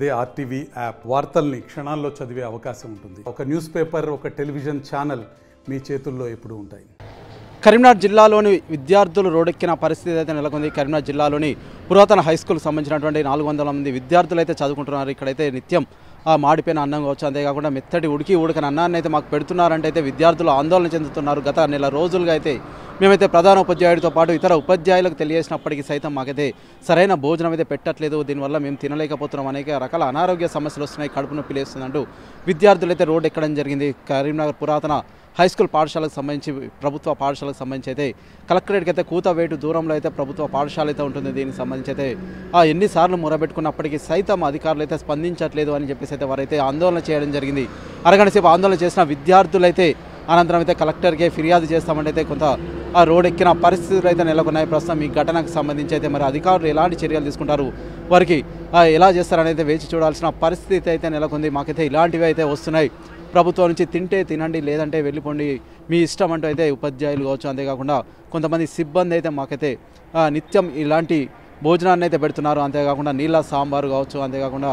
అదే RTV app వార్తల్ని క్షణాల్లో చదివే అవకాశం ఉంటుంది. ఒక న్యూస్ పేపర్, ఒక టెలివిజన్ ఛానల్ మీ చేతుల్లో ఎప్పుడూ ఉంటాయి. కరీంనగర్ జిల్లాలోని విద్యార్థులు రోడ్డెక్కిన పరిస్థితి అయితే నెలకొంది. కరీంనగర్ జిల్లాలోని పురాతన హై స్కూల్ సంబంధించినటువంటి 400 మంది విద్యార్థులు అయితే చదువుకుంటున్నారు. ఇక్కడైతే నిత్యం మాడిపోయిన అన్నం కావచ్చు, అంతేకాకుండా మెత్తటి ఉడకని అన్నాన్ని అయితే మాకు పెడుతున్నారంటే అయితే విద్యార్థులు ఆందోళన చెందుతున్నారు. గత నెల రోజులుగా అయితే మేమైతే ప్రధాన ఉపాధ్యాయుడితో పాటు ఇతర ఉపాధ్యాయులకు తెలియజేసినప్పటికీ సైతం మాకైతే సరైన భోజనం అయితే పెట్టట్లేదు, దీనివల్ల మేము తినలేకపోతున్నాం, అనేక రకాల అనారోగ్య సమస్యలు వస్తున్నాయి, కడుపు నొప్పి లేస్తుందంటూ విద్యార్థులు అయితే రోడ్డు ఎక్కడం జరిగింది. కరీంనగర్ పురాతన హై స్కూల్ పాఠశాలకు సంబంధించి ప్రభుత్వ పాఠశాలకు సంబంధించి అయితే కలెక్టరేట్కి అయితే కూతవేటు దూరంలో అయితే ప్రభుత్వ పాఠశాల అయితే ఉంటుంది. దీనికి సంబంధించి అయితే ఎన్నిసార్లు మొరబెట్టుకున్నప్పటికీ సైతం అధికారులు అయితే స్పందించట్లేదు అని చెప్పేసి అయితే వారైతే ఆందోళన చేయడం జరిగింది. అరగంట సేపు ఆందోళన చేసిన విద్యార్థులు అయితే అనంతరం అయితే కలెక్టర్కే ఫిర్యాదు చేస్తామంటే అయితే కొంత రోడ్ ఎక్కిన పరిస్థితులు అయితే నెలకొన్నాయి. ప్రస్తుతం ఈ ఘటనకు సంబంధించి అయితే మరి అధికారులు ఎలాంటి చర్యలు తీసుకుంటారు, వారికి ఎలా చేస్తారని అయితే వేచి చూడాల్సిన పరిస్థితి అయితే నెలకొంది. మాకైతే ఇలాంటివి అయితే వస్తున్నాయి. ప్రభుత్వం నుంచి తింటే తినండి, లేదంటే వెళ్ళిపోండి, మీ ఇష్టం అంటూ అయితే ఉపాధ్యాయులు కావచ్చు, అంతేకాకుండా కొంతమంది సిబ్బంది అయితే మాకైతే నిత్యం ఇలాంటి భోజనాన్ని అయితే పెడుతున్నారు. అంతేకాకుండా నీళ్ళ సాంబారు కావచ్చు, అంతేకాకుండా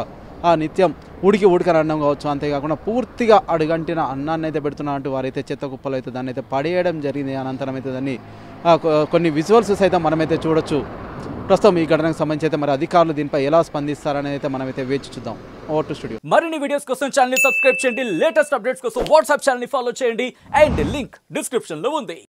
నిత్యం ఉడకని అన్నం కావచ్చు, అంతేకాకుండా పూర్తిగా అడుగంటిన అన్నాన్ని అయితే పెడుతున్నారు అంటూ వారైతే చెత్త కుప్పలు అయితే దాన్ని అయితే పడేయడం జరిగింది. అనంతరం అయితే దాన్ని కొన్ని విజువల్స్ అయితే మనమైతే చూడొచ్చు. ప్రస్తుతం ఈ ఘటనకు సంబంధించి అయితే మరి అధికారులు దీనిపై ఎలా స్పందిస్తారని అయితే మనమైతే వేచి చూద్దాం. Over to studio. మరిన్ని వీడియోస్ కోసం ఛానల్ ని సబ్స్క్రైబ్ చేయండి, లేటెస్ట్ అప్డేట్స్ కోసం వాట్సాప్ ఛానల్ ని ఫాలో చేయండి అండ్ లింక్ డిస్క్రిప్షన్ లో ఉంది.